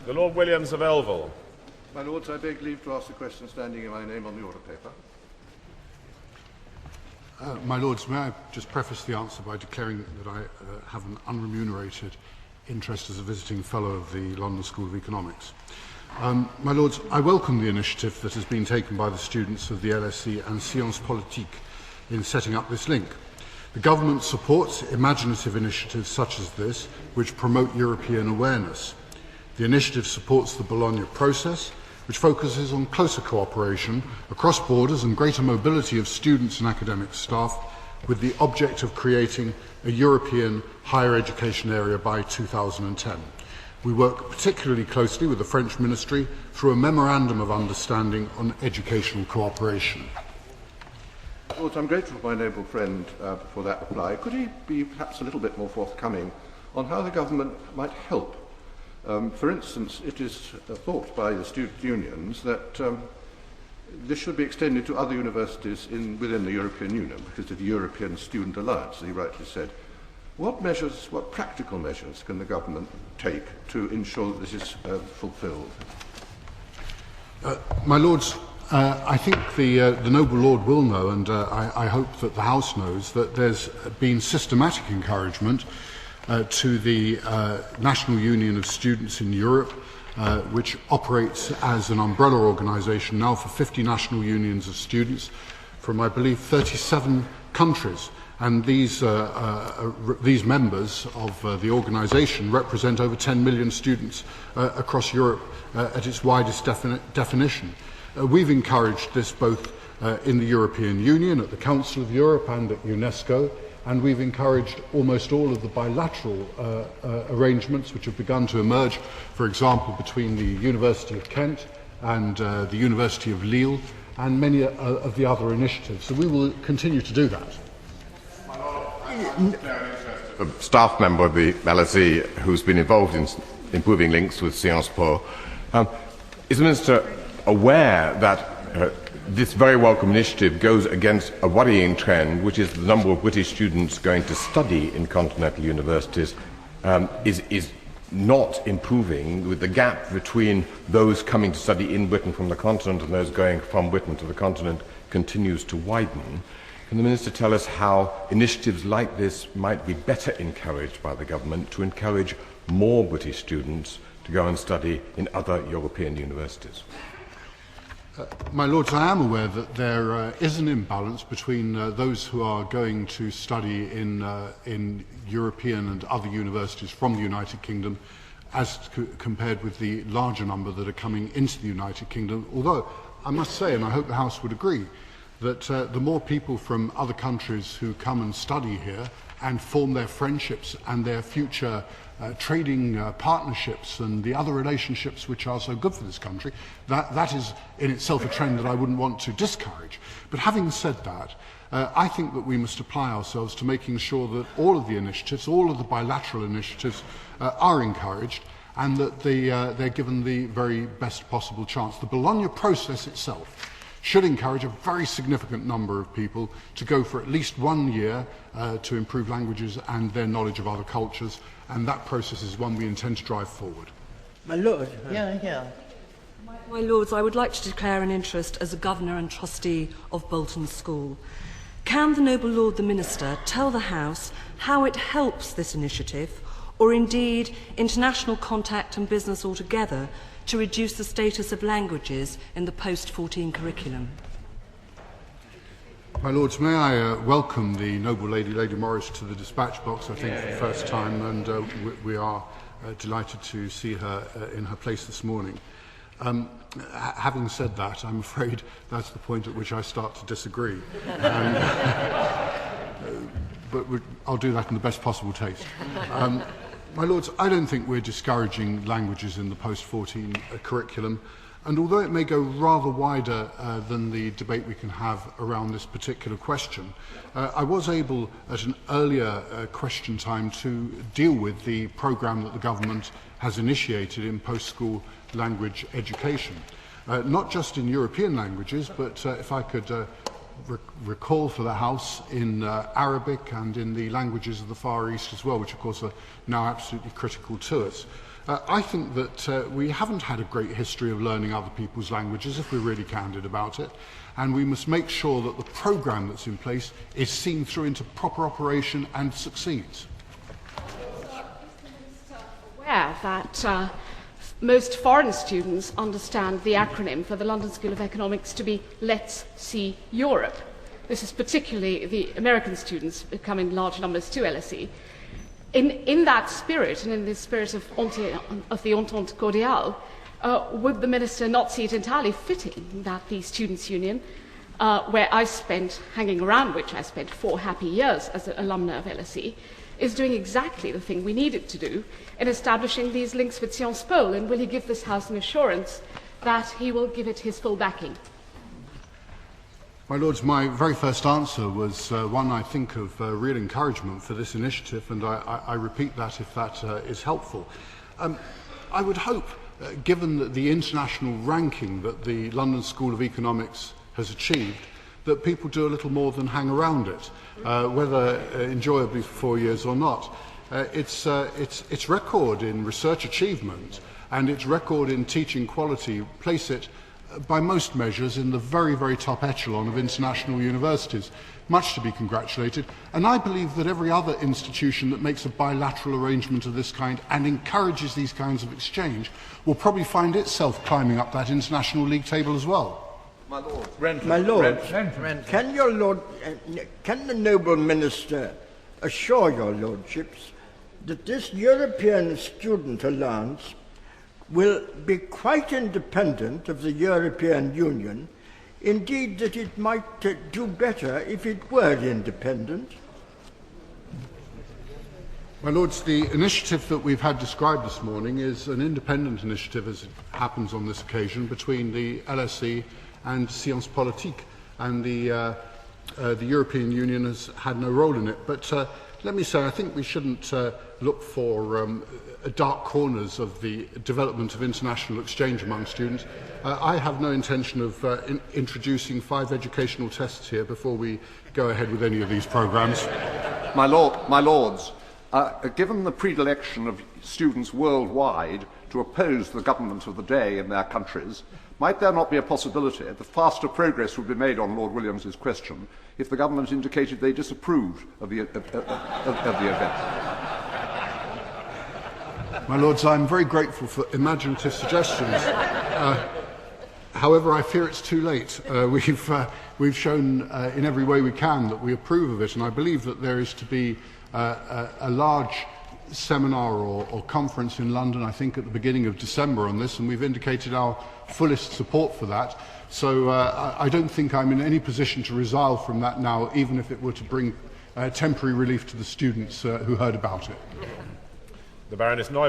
The Lord Williams of Elville. My Lords, I beg leave to ask the question standing in my name on the order paper. My Lords, may I just preface the answer by declaring that I have an unremunerated interest as a visiting Fellow of the London School of Economics. My Lords, I welcome the initiative that has been taken by the students of the LSE and Sciences Politiques in setting up this link. The government supports imaginative initiatives such as this, which promote European awareness. The initiative supports the Bologna process, which focuses on closer cooperation across borders and greater mobility of students and academic staff, with the object of creating a European higher education area by 2010. We work particularly closely with the French Ministry through a Memorandum of Understanding on Educational Cooperation. Lords, I'm grateful to my noble friend for that reply. Could he be perhaps a little bit more forthcoming on how the government might help? For instance, it is thought by the student unions that this should be extended to other universities within the European Union, because of the European Student Alliance, as he rightly said. What practical measures can the government take to ensure that this is fulfilled? My Lords, I think the noble Lord will know, and I hope that the House knows, that there's been systematic encouragement to the National Union of Students in Europe, which operates as an umbrella organisation now for 50 national unions of students from, I believe, 37 countries. And these members of the organisation represent over 10 million students across Europe at its widest definition. We've encouraged this both in the European Union, at the Council of Europe and at UNESCO, and we've encouraged almost all of the bilateral arrangements which have begun to emerge, for example, between the University of Kent and the University of Lille, and many of the other initiatives. So we will continue to do that. A staff member of the LSE who's been involved in improving links with Sciences Po, is the Minister aware that this very welcome initiative goes against a worrying trend, which is the number of British students going to study in continental universities is not improving, with the gap between those coming to study in Britain from the continent and those going from Britain to the continent continues to widen. Can the Minister tell us how initiatives like this might be better encouraged by the government to encourage more British students to go and study in other European universities? My Lords, I am aware that there is an imbalance between those who are going to study in European and other universities from the United Kingdom as compared with the larger number that are coming into the United Kingdom. Although I must say, and I hope the House would agree, that the more people from other countries who come and study here and form their friendships and their future trading partnerships and the other relationships which are so good for this country, that is in itself a trend that I wouldn't want to discourage. But having said that, I think that we must apply ourselves to making sure that all of the initiatives, all of the bilateral initiatives are encouraged and that they're given the very best possible chance. The Bologna process itself should encourage a very significant number of people to go for at least 1 year to improve languages and their knowledge of other cultures, and that process is one we intend to drive forward. My Lord. My Lords, I would like to declare an interest as a Governor and Trustee of Bolton School. Can the Noble Lord the Minister tell the House how it helps this initiative, or indeed international contact and business altogether, to reduce the status of languages in the post-14 curriculum? My Lords, may I welcome the noble Lady Morris to the dispatch box, I think, for the first time, and we are delighted to see her in her place this morning. Having said that, I'm afraid that's the point at which I start to disagree. But I'll do that in the best possible taste. My Lords, I don't think we're discouraging languages in the post-14 curriculum, and although it may go rather wider than the debate we can have around this particular question, I was able at an earlier question time to deal with the programme that the government has initiated in post-school language education. Not just in European languages, but if I could recall for the House, in Arabic and in the languages of the Far East as well, which of course are now absolutely critical to us. I think that we haven't had a great history of learning other people's languages, if we're really candid about it, and we must make sure that the programme that's in place is seen through into proper operation and succeeds. Aware that most foreign students understand the acronym for the London School of Economics to be Let's See Europe. This is particularly the American students come in large numbers to LSE. In that spirit, and in the spirit of the Entente Cordiale, would the Minister not see it entirely fitting that the Students' Union, where I spent hanging around, which I spent 4 happy years as an alumna of LSE, is doing exactly the thing we need it to do in establishing these links with Sciences Po, and will he give this House an assurance that he will give it his full backing? My Lords, my very first answer was one, I think, of real encouragement for this initiative, and I repeat that if that is helpful. I would hope, given the international ranking that the London School of Economics has achieved, that people do a little more than hang around it, whether enjoyably for 4 years or not. Its record in research achievement and its record in teaching quality place it, by most measures, in the very, very top echelon of international universities. Much to be congratulated. And I believe that every other institution that makes a bilateral arrangement of this kind and encourages these kinds of exchange will probably find itself climbing up that international league table as well. My Lord. Can the noble Minister assure your Lordships that this European Student Alliance will be quite independent of the European Union, indeed that it might do better if it were independent? My Lords, the initiative that we've had described this morning is an independent initiative, as it happens on this occasion, between the LSE and Sciences Politique, and the European Union has had no role in it. But let me say, I think we shouldn't look for dark corners of the development of international exchange among students. I have no intention of introducing 5 educational tests here before we go ahead with any of these programmes. My Lords, given the predilection of students worldwide to oppose the government of the day in their countries, might there not be a possibility that faster progress would be made on Lord Williams's question if the government indicated they disapproved of the event? My Lords, I'm very grateful for imaginative suggestions. However, I fear it's too late. We've shown in every way we can that we approve of it, and I believe that there is to be a large seminar or conference in London, I think at the beginning of December on this, and we've indicated our fullest support for that. So I don't think I'm in any position to resile from that now, even if it were to bring temporary relief to the students who heard about it. The Baroness Neumann.